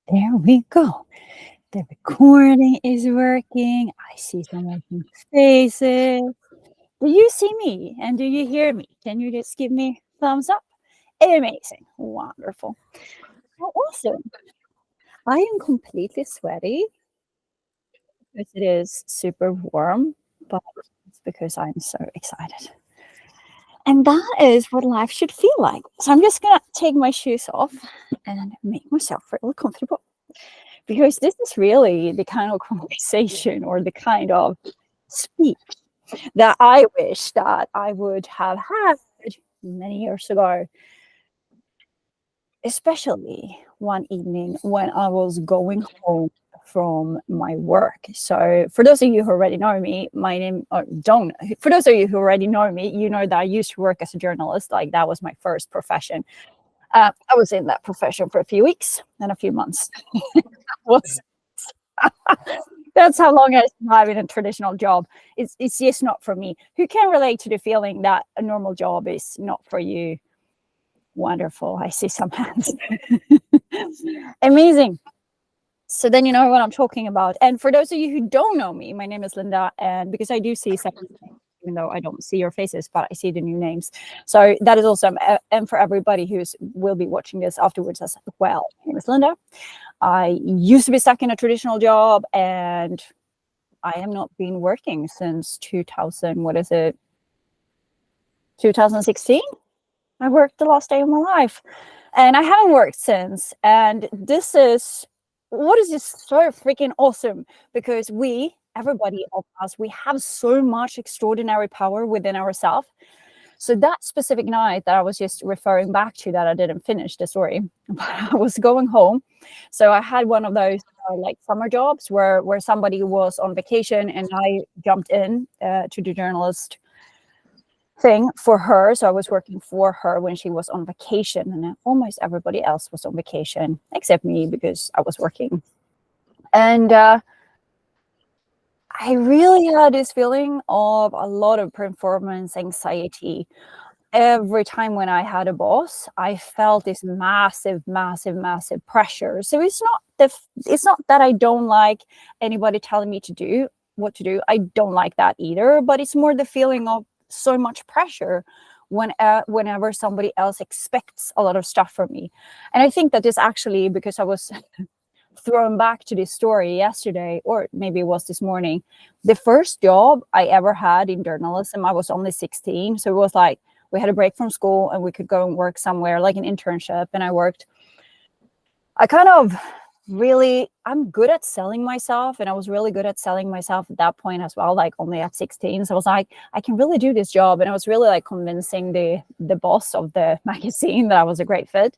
There we go. The recording is working. I see some open faces. Do you see me and do you hear me? Can you just give me thumbs up? Amazing. Wonderful. Well, awesome. I am completely sweaty because it is super warm, but it's because I'm so excited. And that is what life should feel like. So I'm just going to take my shoes off and make myself really comfortable. Because this is really the kind of conversation or the kind of speech that I wish that I would have had many years ago, especially one evening when I was going home from my work. So, for those of you who already know me, my name, or don't, for those of you who already know me, you know that I used to work as a journalist. Like, that was my first profession. I was in that profession for a few weeks and a few months. was That's how long I survive in a traditional job. It's just not for me. Who can relate to the feeling that a normal job is not for you? Wonderful. I see some hands. Amazing. So then you know what I'm talking about. And for those of you who don't know me, my name is Linda, and because I do see some, even though I don't see your faces, but I see the new names. So that is awesome. And for everybody who will be watching this afterwards as well, my name is Linda. I used to be stuck in a traditional job, and I have not been working since 2000. What is it? 2016. I worked the last day of my life, and I haven't worked since. And this is what is just so freaking awesome because everybody of us, we have so much extraordinary power within ourselves. So that specific night that I was just referring back to, that I didn't finish the story, but I was going home. So I had one of those like summer jobs where somebody was on vacation and I jumped in to the journalist thing for her. So I was working for her when she was on vacation, and then almost everybody else was on vacation except me because I was working. And I really had this feeling of a lot of performance anxiety. Every time when I had a boss, I felt this massive, massive, massive pressure. So it's not that I don't like anybody telling me to do what to do. I don't like that either. But it's more the feeling of so much pressure whenever somebody else expects a lot of stuff from me. And I think that this actually, because I was thrown back to this story yesterday, or maybe it was this morning, the first job I ever had in journalism, I was only 16. So it was like, we had a break from school and we could go and work somewhere like an internship. And I kind of I'm good at selling myself. And I was really good at selling myself at that point as well, like only at 16. So I was like, I can really do this job. And I was really like convincing the boss of the magazine that I was a great fit.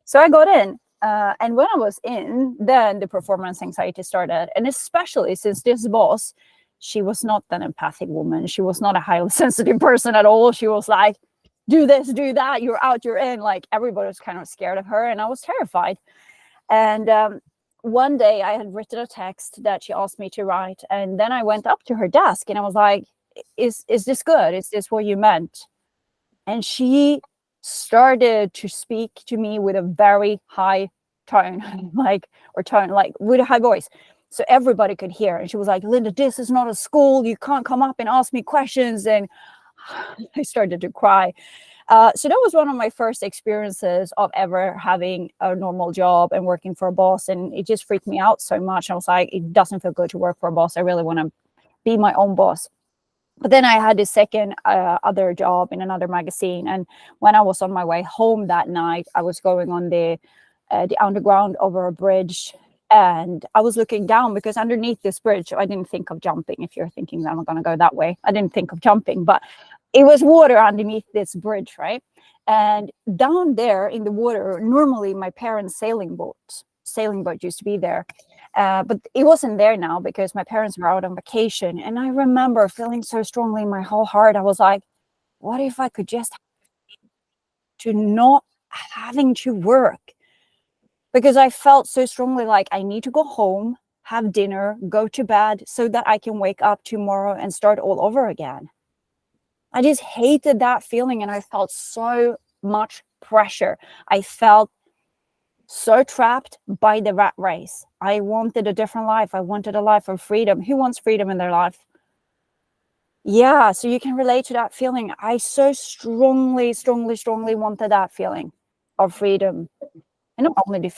So I got in. And when I was in, then the performance anxiety started. And especially since this boss, she was not an empathic woman. She was not a highly sensitive person at all. She was like, do this, do that, you're out, you're in. Like everybody was kind of scared of her, and I was terrified. And one day I had written a text that she asked me to write, and then I went up to her desk and I was like, is this good? Is this what you meant? And she started to speak to me with a very high tone, like with a high voice. So everybody could hear. And she was like, Linda, this is not a school. You can't come up and ask me questions. And I started to cry. So that was one of my first experiences of ever having a normal job and working for a boss. And it just freaked me out so much. I was like, it doesn't feel good to work for a boss. I really want to be my own boss. But then I had this second other job in another magazine. And when I was on my way home that night, I was going on the underground over a bridge. And I was looking down because underneath this bridge, I didn't think of jumping. If you're thinking that I'm going to go that way, I didn't think of jumping, but it was water underneath this bridge, right? And down there in the water, normally my parents' sailing boat used to be there. But it wasn't there now because my parents were out on vacation. And I remember feeling so strongly in my whole heart. I was like, what if I could just to not having to work? Because I felt so strongly like I need to go home, have dinner, go to bed so that I can wake up tomorrow and start all over again. I just hated that feeling, and I felt so much pressure. I felt so trapped by the rat race. I wanted a different life. I wanted a life of freedom. Who wants freedom in their life? Yeah, so you can relate to that feeling. I so strongly wanted that feeling of freedom. And not only the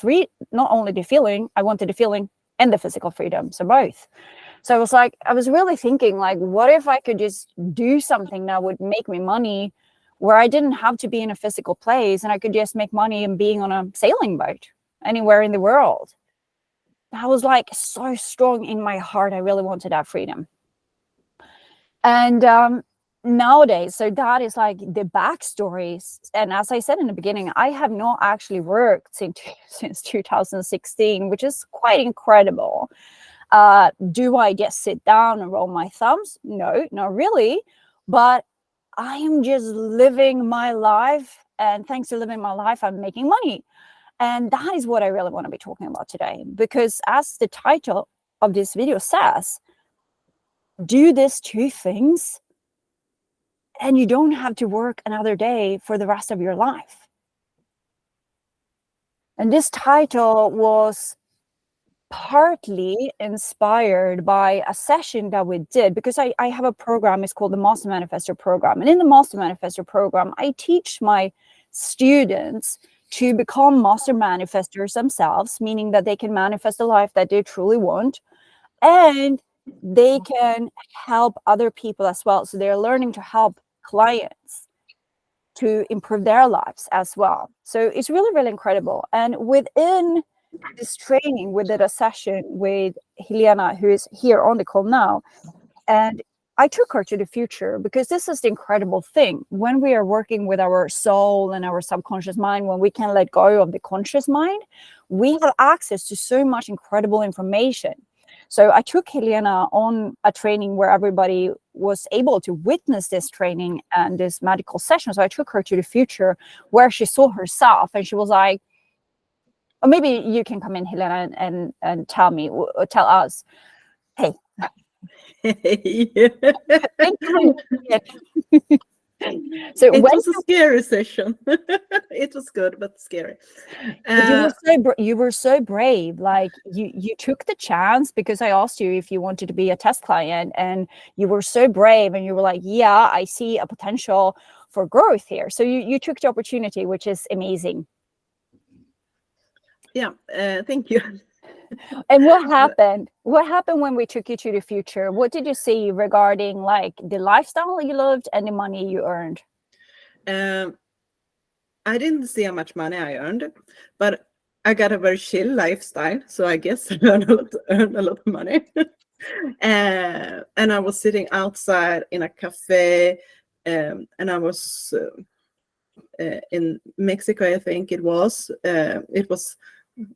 feeling, I wanted the feeling and the physical freedom. So both. So I was really thinking, like, what if I could just do something that would make me money where I didn't have to be in a physical place and I could just make money and being on a sailing boat anywhere in the world. That was like so strong in my heart. I really wanted that freedom. And nowadays, so that is like the backstories. And as I said in the beginning, I have not actually worked since 2016, which is quite incredible. Do I just sit down and roll my thumbs? No, not really. But I am just living my life. And thanks to living my life, I'm making money. And that is what I really want to be talking about today. Because as the title of this video says, do these two things and you don't have to work another day for the rest of your life. And this title was partly inspired by a session that we did, because I have a program, it's called the Master Manifestor program. And in the Master Manifestor program, I teach my students to become master manifestors themselves, meaning that they can manifest a life that they truly want, and they can help other people as well. So they're learning to help clients to improve their lives as well. So it's really incredible. And within this training, we did a session with Helena, who is here on the call now. And I took her to the future, because this is the incredible thing. When we are working with our soul and our subconscious mind, when we can let go of the conscious mind, we have access to so much incredible information. So I took Helena on a training where everybody was able to witness this training and this magical session. So I took her to the future where she saw herself, and she was like, or maybe you can come in, Helena, and tell me, or tell us, hey. So it was a scary session. It was good, but scary. You were so brave. Like you took the chance, because I asked you if you wanted to be a test client, and you were so brave, and you were like, yeah, I see a potential for growth here. So you took the opportunity, which is amazing. Yeah, thank you. And what happened? What happened when we took you to the future? What did you see regarding like the lifestyle you lived and the money you earned? I didn't see how much money I earned, but I got a very chill lifestyle. So I guess I earned a lot of money. And I was sitting outside in a cafe, and I was in Mexico, I think it was. It was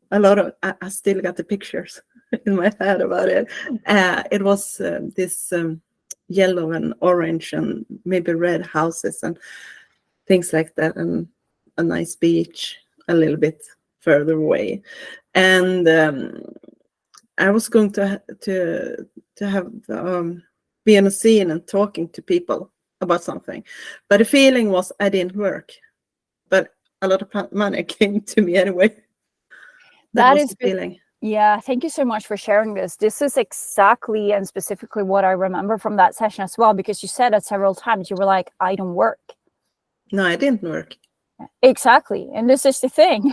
a lot of, I still got the pictures in my head about it. It was this yellow and orange and maybe red houses and things like that, and a nice beach a little bit further away. And I was going to have be in a scene and talking to people about something, but the feeling was I didn't work, but a lot of money came to me anyway. That was the feeling. Yeah, thank you so much for sharing this. This is exactly and specifically what I remember from that session as well, because you said it several times. You were like, I don't work. No, I didn't work. Exactly. And this is the thing.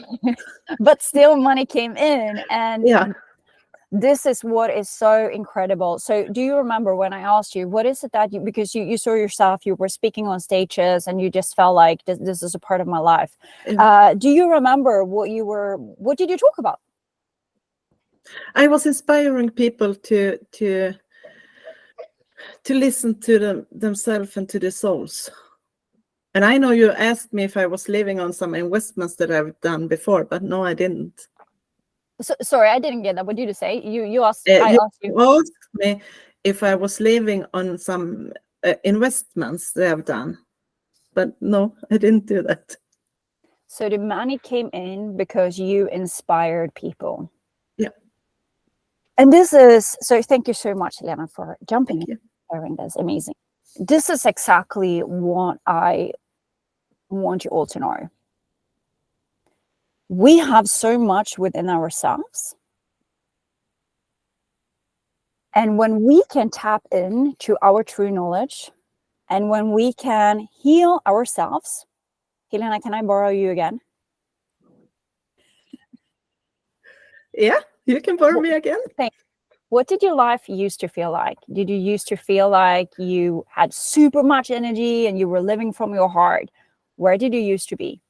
But still money came in. And yeah, this is what is so incredible. So do you remember when I asked you, what is it that because you saw yourself, you were speaking on stages and you just felt like this is a part of my life. Do you remember what did you talk about? I was inspiring people to listen to themselves and to their souls. And I know you asked me if I was living on some investments that I've done before, but no, I didn't. So, sorry, I didn't get that. What did you say? You asked. I asked you. Asked me if I was living on some investments that I've done, but no, I didn't do that. So the money came in because you inspired people. Yeah. And this is so. Thank you so much, Helena, for jumping in. Sharing this. Amazing. This is exactly what I want you all to know. We have so much within ourselves. And when we can tap into our true knowledge, and when we can heal ourselves, Helena, can I borrow you again? Yeah, you can borrow me again. What did your life used to feel like? Did you used to feel like you had super much energy and you were living from your heart? Where did you used to be?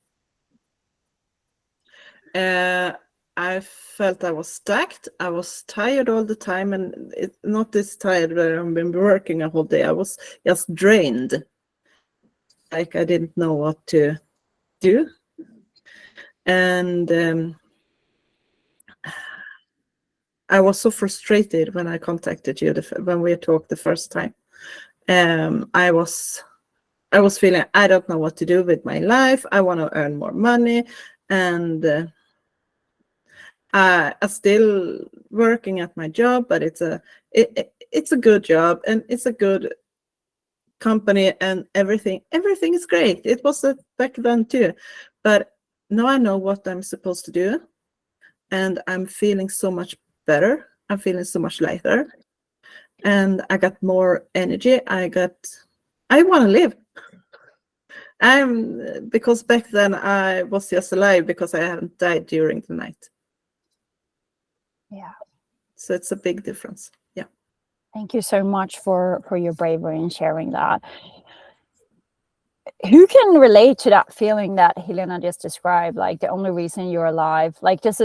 I felt I was stacked. I was tired all the time, and not this tired where I've been working a whole day. I was just drained. Like I didn't know what to do. And I was so frustrated when I contacted you when we talked the first time. I was feeling I don't know what to do with my life. I want to earn more money, and I'm still working at my job, but it's a good job and it's a good company and everything is great. It was back then too, but now I know what I'm supposed to do, and I'm feeling so much better. I'm feeling so much lighter, and I got more energy. I want to live. Because back then I was just alive because I hadn't died during the night. Yeah. So it's a big difference. Yeah. Thank you so much for your bravery in sharing that. Who can relate to that feeling that Helena just described? Like the only reason you're alive, like this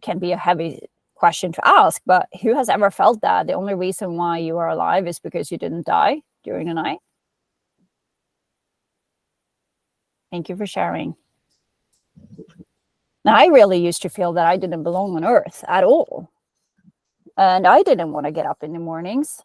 can be a heavy question to ask, but who has ever felt that the only reason why you are alive is because you didn't die during the night? Thank you for sharing. Now, I really used to feel that I didn't belong on Earth at all. And I didn't want to get up in the mornings.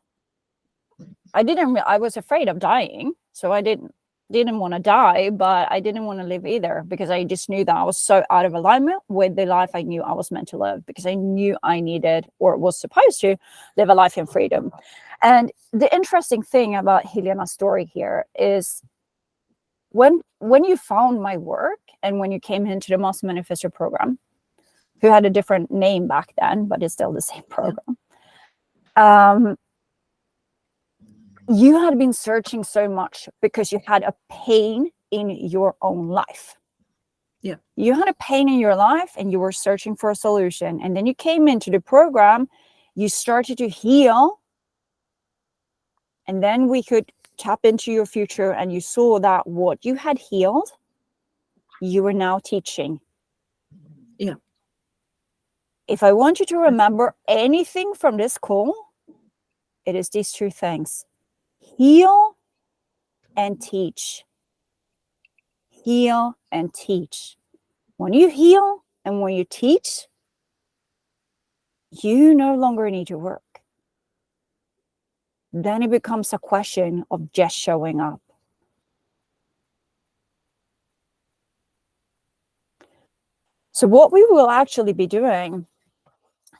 I was afraid of dying. So I didn't want to die, but I didn't want to live either, because I just knew that I was so out of alignment with the life I knew I was meant to live, because I knew I needed, or was supposed to, live a life in freedom. And the interesting thing about Helena's story here is when you found my work and when you came into the Master Manifestor program, who had a different name back then, but it's still the same program. You had been searching so much because you had a pain in your own life. Yeah. You had a pain in your life and you were searching for a solution. And then you came into the program, you started to heal. And then we could tap into your future, and you saw that what you had healed, you were now teaching. Yeah. If I want you to remember anything from this call, it is these two things: heal and teach. Heal and teach. When you heal and when you teach, you no longer need to work. Then it becomes a question of just showing up. So what we will actually be doing,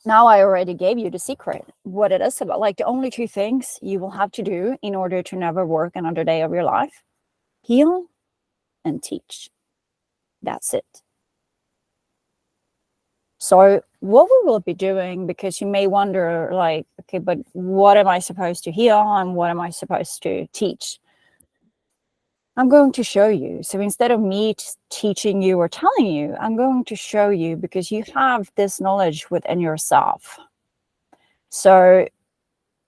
now I already gave you the secret, what it is about. Like the only two things you will have to do in order to never work another day of your life: heal and teach. That's it. So what we will be doing, because you may wonder, like, okay, but what am I supposed to heal and what am I supposed to teach? I'm going to show you. So instead of me teaching you or telling you, I'm going to show you, because you have this knowledge within yourself. So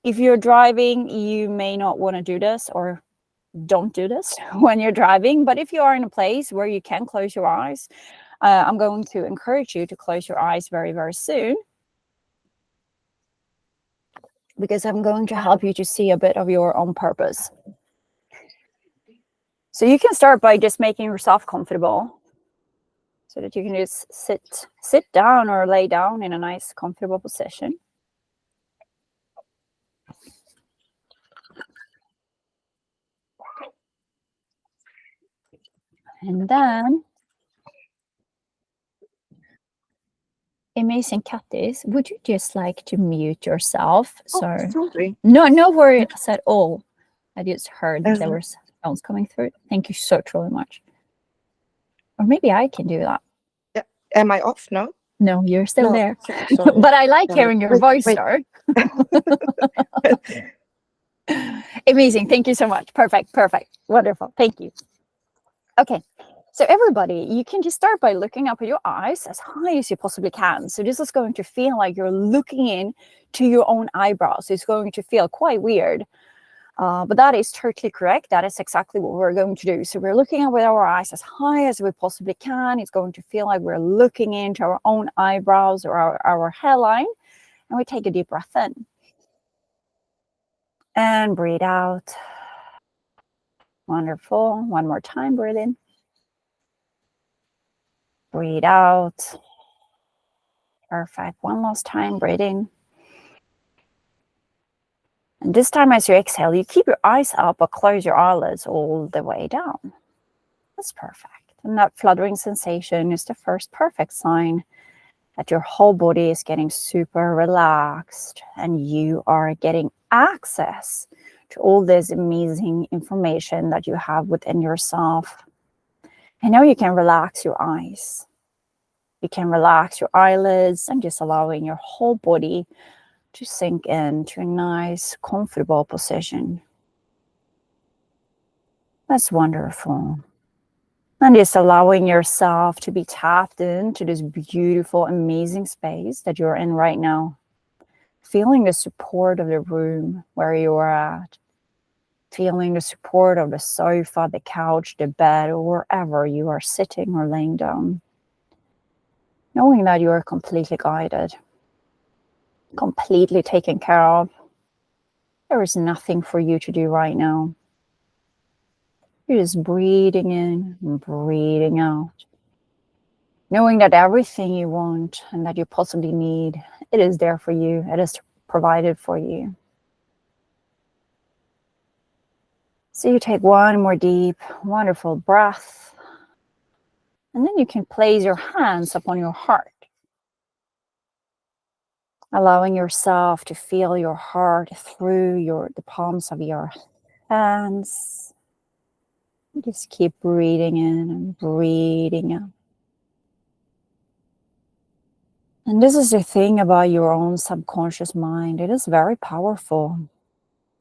if you're driving, you may not want to do this, or don't do this when you're driving. But if you are in a place where you can close your eyes, I'm going to encourage you to close your eyes very, very soon, because I'm going to help you to see a bit of your own purpose. So you can start by just making yourself comfortable, so that you can just sit down or lay down in a nice, comfortable position. And then, amazing Kattis, would you just like to mute yourself? Sorry. No worries at all. I just heard that there were sounds coming through. Thank you so truly much. Or maybe I can do that. Yeah, Am I off? No? No, you're still No. there. Sorry. But I like Sorry. hearing your Wait, voice, wait. though. Amazing. Thank you so much. Perfect. Perfect. Wonderful. Thank you. Okay. So everybody, you can just start by looking up at your eyes as high as you possibly can. So this is going to feel like you're looking in to your own eyebrows. It's going to feel quite weird. But that is totally correct. That is exactly what we're going to do. So we're looking up with our eyes as high as we possibly can. It's going to feel like we're looking into our own eyebrows or our hairline. And we take a deep breath in. And breathe out. Wonderful. One more time, breathe in. Breathe out. Perfect. One last time, breathe in. And this time as you exhale, you keep your eyes up but close your eyelids all the way down. That's perfect. And that fluttering sensation is the first perfect sign that your whole body is getting super relaxed and you are getting access to all this amazing information that you have within yourself. And now you can relax your eyes. You can relax your eyelids and just allowing your whole body to sink into a nice, comfortable position. That's wonderful. And just allowing yourself to be tapped into this beautiful, amazing space that you're in right now. Feeling the support of the room where you are at. Feeling the support of the sofa, the couch, the bed, or wherever you are sitting or laying down. Knowing that you are completely guided. Completely taken care of. There is nothing for you to do right now. You're just breathing in and breathing out. Knowing that everything you want and that you possibly need, it is there for you. It is provided for you. So you take one more deep, wonderful breath. And then you can place your hands upon your heart. Allowing yourself to feel your heart through the palms of your hands. Just keep breathing in and breathing out. And this is the thing about your own subconscious mind. It is very powerful.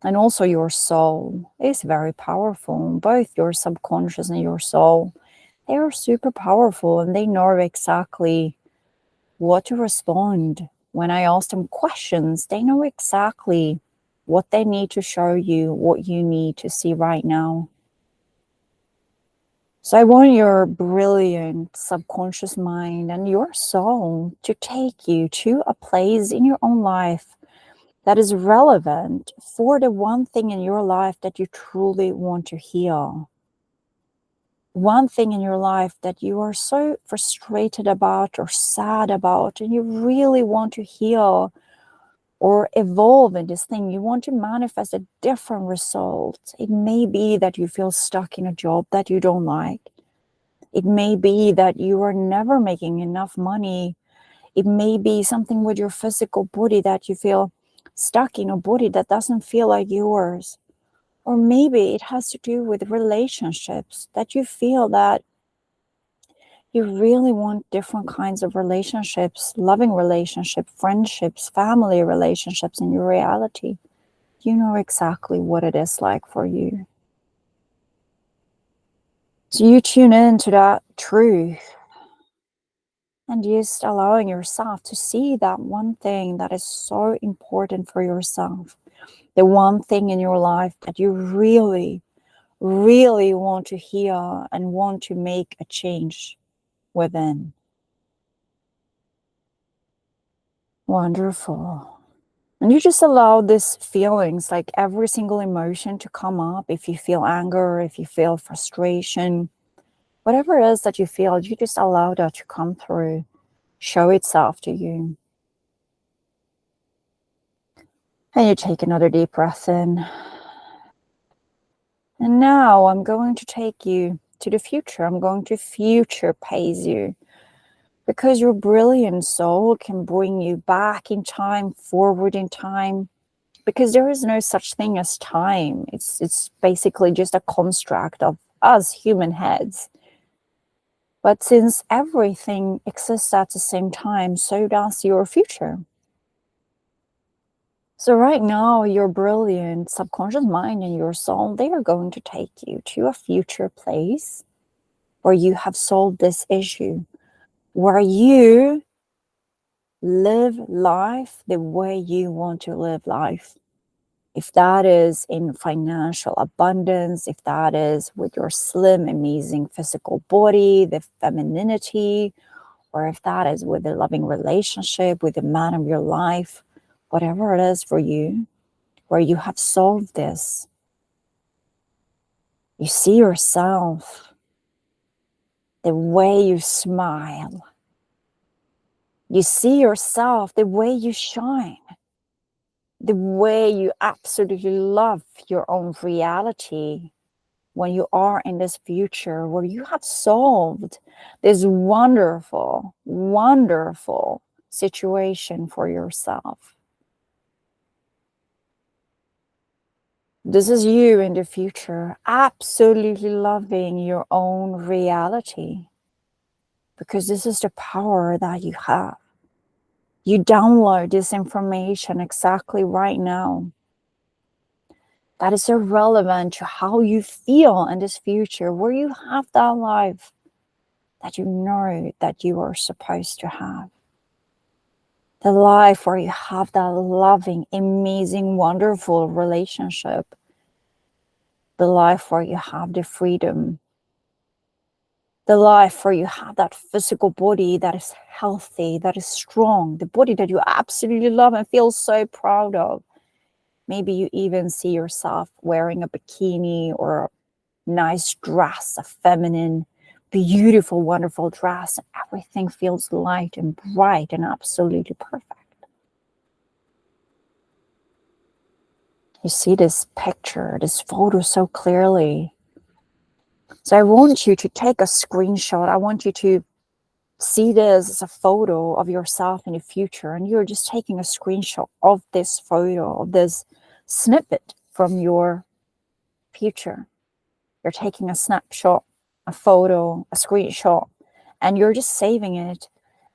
And also your soul is very powerful. Both your subconscious and your soul, they are super powerful and they know exactly what to respond. When I ask them questions, they know exactly what they need to show you, what you need to see right now. So I want your brilliant subconscious mind and your soul to take you to a place in your own life that is relevant for the one thing in your life that you truly want to heal. One thing in your life that you are so frustrated about or sad about, and you really want to heal or evolve in this thing. You want to manifest a different result. It may be that you feel stuck in a job that you don't like. It may be that you are never making enough money. It may be something with your physical body that you feel stuck in a body that doesn't feel like yours. Or maybe it has to do with relationships that you feel that you really want different kinds of relationships, loving relationships, friendships, family relationships in your reality. You know exactly what it is like for you. So you tune in to that truth and just allowing yourself to see that one thing that is so important for yourself. The one thing in your life that you really, really want to heal and want to make a change within. Wonderful. And you just allow these feelings, like every single emotion to come up. If you feel anger, if you feel frustration, whatever it is that you feel, you just allow that to come through, show itself to you. And you take another deep breath in. And now I'm going to take you to the future. I'm going to future pace you. Because your brilliant soul can bring you back in time, forward in time. Because there is no such thing as time. It's basically just a construct of us human heads. But since everything exists at the same time, so does your future. So right now, your brilliant subconscious mind and your soul, they are going to take you to a future place where you have solved this issue, where you live life the way you want to live life. If that is in financial abundance, if that is with your slim, amazing physical body, the femininity, or if that is with a loving relationship with the man of your life, whatever it is for you, where you have solved this, you see yourself, the way you smile, you see yourself, the way you shine, the way you absolutely love your own reality when you are in this future where you have solved this wonderful, wonderful situation for yourself. This is you in the future, absolutely loving your own reality, because this is the power that you have. You download this information exactly right now. That is irrelevant to how you feel in this future, where you have that life that you know that you are supposed to have. The life where you have that loving, amazing, wonderful relationship. The life where you have the freedom. The life where you have that physical body that is healthy, that is strong. The body that you absolutely love and feel so proud of. Maybe you even see yourself wearing a bikini or a nice dress, a feminine, beautiful, wonderful dress. Everything feels light and bright and absolutely perfect. You see this picture, this photo so clearly. So I want you to take a screenshot. I want you to see this as a photo of yourself in the future, and you're just taking a screenshot of this photo, of this snippet from your future. You're taking a snapshot, a photo, a screenshot, and you're just saving it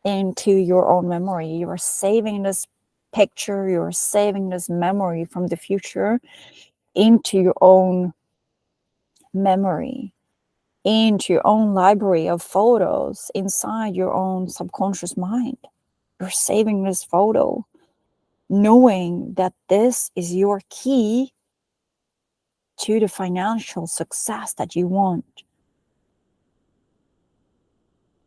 into your own memory. You are saving this picture, you're saving this memory from the future into your own memory, into your own library of photos inside your own subconscious mind. You're saving this photo, knowing that this is your key to the financial success that you want.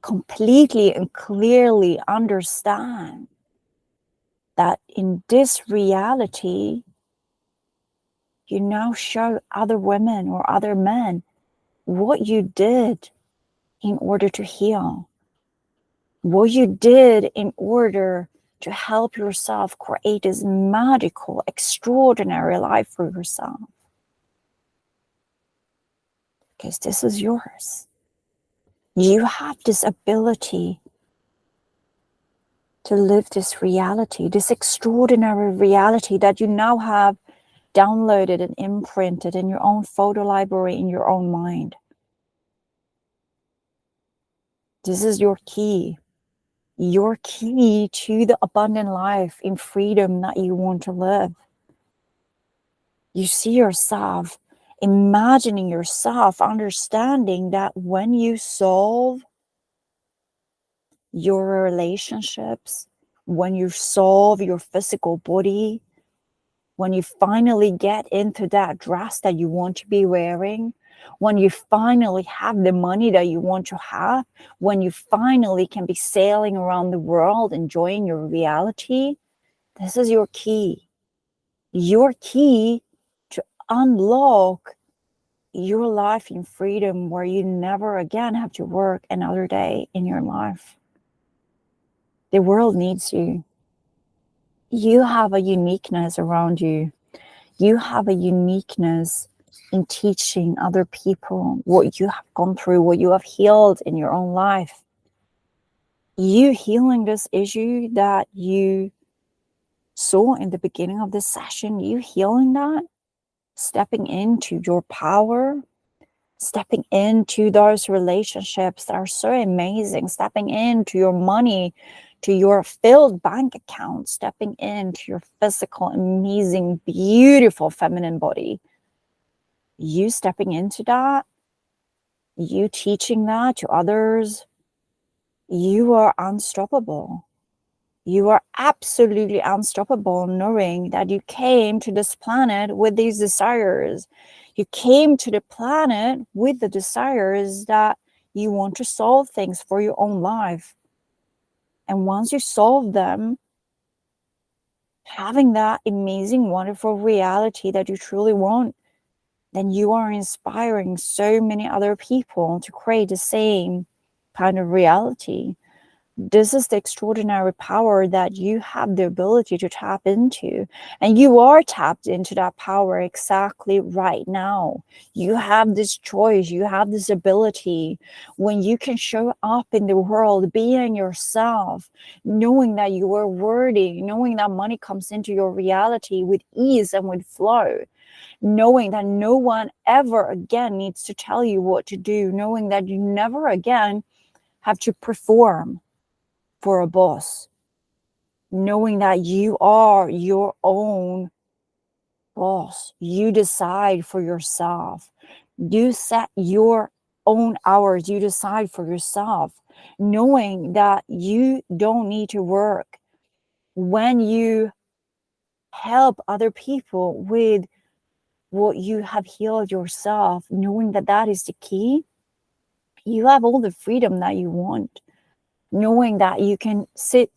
Completely and clearly understand that in this reality, you now show other women or other men what you did in order to heal, what you did in order to help yourself create this magical, extraordinary life for yourself. Because this is yours. You have this ability to live this reality, this extraordinary reality that you now have downloaded and imprinted in your own photo library in your own mind. This is your key to the abundant life in freedom that you want to live. You see yourself, imagining yourself, understanding that when you solve your relationships, when you solve your physical body, when you finally get into that dress that you want to be wearing, when you finally have the money that you want to have, when you finally can be sailing around the world, enjoying your reality, this is your key. Your key to unlock your life in freedom where you never again have to work another day in your life. The world needs you. You have a uniqueness around you. You have a uniqueness in teaching other people what you have gone through, what you have healed in your own life. You healing this issue that you saw in the beginning of this session, you healing that, stepping into your power, stepping into those relationships that are so amazing, stepping into your money, to your filled bank account, stepping into your physical, amazing, beautiful feminine body. You stepping into that, you teaching that to others, you are unstoppable. You are absolutely unstoppable, knowing that you came to this planet with these desires. You came to the planet with the desires that you want to solve things for your own life. And once you solve them, having that amazing, wonderful reality that you truly want, then you are inspiring so many other people to create the same kind of reality. This is the extraordinary power that you have the ability to tap into. And you are tapped into that power exactly right now. You have this choice, you have this ability when you can show up in the world, being yourself, knowing that you are worthy, knowing that money comes into your reality with ease and with flow, knowing that no one ever again needs to tell you what to do, knowing that you never again have to perform for a boss, knowing that you are your own boss. You decide for yourself. You set your own hours. You decide for yourself, knowing that you don't need to work. When you help other people with what you have healed yourself, knowing that that is the key, you have all the freedom that you want, knowing that you can sit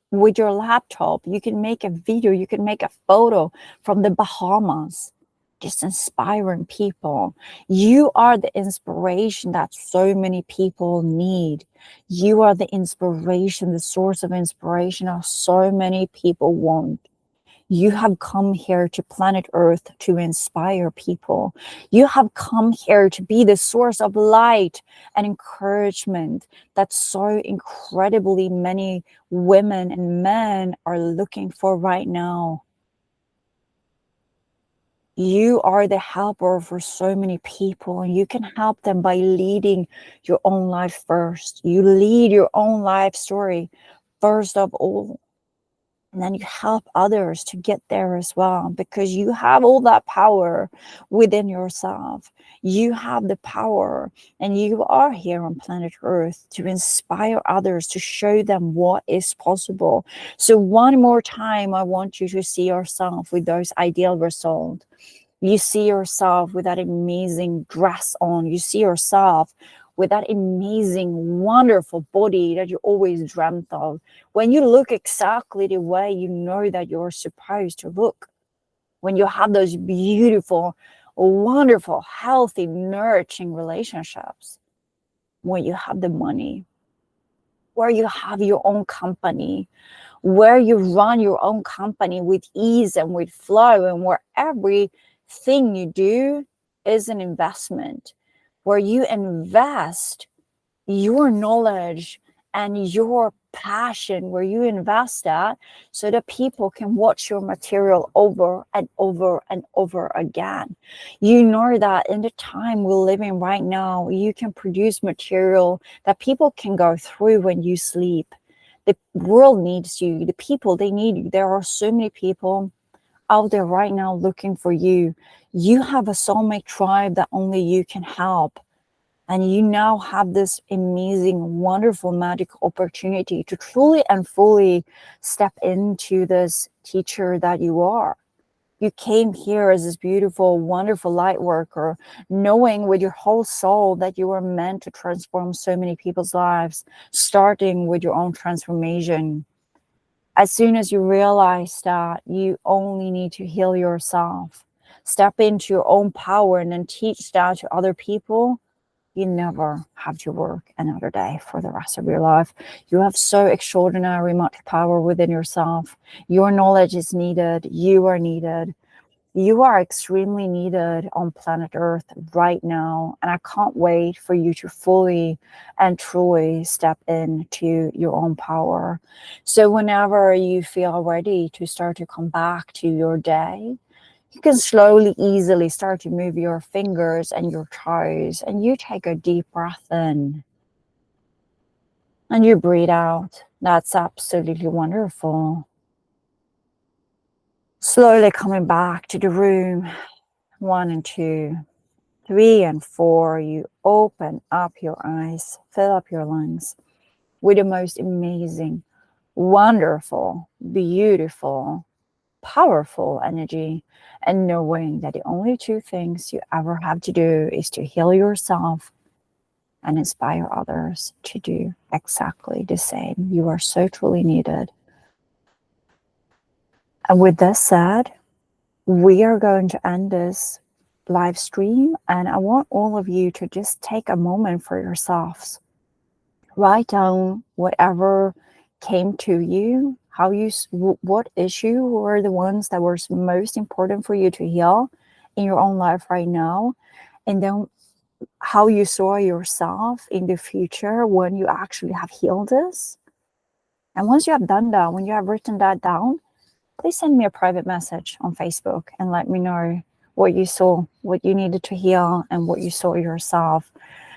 with your laptop, you can make a video, you can make a photo from the Bahamas, just inspiring people. You are the inspiration that so many people need. You are the inspiration, the source of inspiration that so many people want. You have come here to planet Earth to inspire people. You have come here to be the source of light and encouragement that so incredibly many women and men are looking for right now. You are the helper for so many people, and you can help them by leading your own life first. You lead your own life story first of all. And then you help others to get there as well, because you have all that power within yourself. You have the power, and you are here on planet Earth to inspire others, to show them what is possible. So one more time, I want you to see yourself with those ideal results. You see yourself with that amazing dress on. You see yourself with that amazing, wonderful body that you always dreamt of. When you look exactly the way you know that you're supposed to look. When you have those beautiful, wonderful, healthy, nourishing relationships. When you have the money. Where you have your own company, where you run your own company with ease and with flow, and where everything you do is an investment, where you invest your knowledge and your passion, where you invest that so that people can watch your material over and over and over again. You know that in the time we're living right now, you can produce material that people can go through when you sleep. The world needs you. The people, they need you. There are so many people out there right now looking for you. You have a soulmate tribe that only you can help. And you now have this amazing, wonderful, magic opportunity to truly and fully step into this teacher that you are. You came here as this beautiful, wonderful light worker, knowing with your whole soul that you were meant to transform so many people's lives, starting with your own transformation. As soon as you realize that you only need to heal yourself, step into your own power, and then teach that to other people, you never have to work another day for the rest of your life. You have so extraordinary much power within yourself. Your knowledge is needed. You are needed. You are extremely needed on planet Earth right now. And I can't wait for you to fully and truly step into your own power. So whenever you feel ready to start to come back to your day, You can slowly, easily start to move your fingers and your toes, and you take a deep breath in and you breathe out. That's absolutely wonderful. Slowly coming back to the room. 1 and 2, 3 and 4. You open up your eyes, fill up your lungs with the most amazing, wonderful, beautiful, powerful energy, and knowing that the only two things you ever have to do is to heal yourself and inspire others to do exactly the same. You are so truly needed. And with this said, we are going to end this live stream, and I want all of you to just take a moment for yourselves. Write down whatever came to you, what issue were the ones that were most important for you to heal in your own life right now, and then how you saw yourself in the future when you actually have healed this. And once you have done that, when you have written that down, please send me a private message on Facebook and let me know what you saw, what you needed to heal, and what you saw yourself,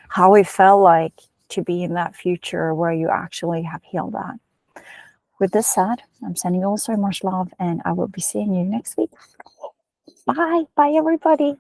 how it felt like to be in that future where you actually have healed that. With this said, I'm sending you all so much love, and I will be seeing you next week. Bye. Bye, everybody.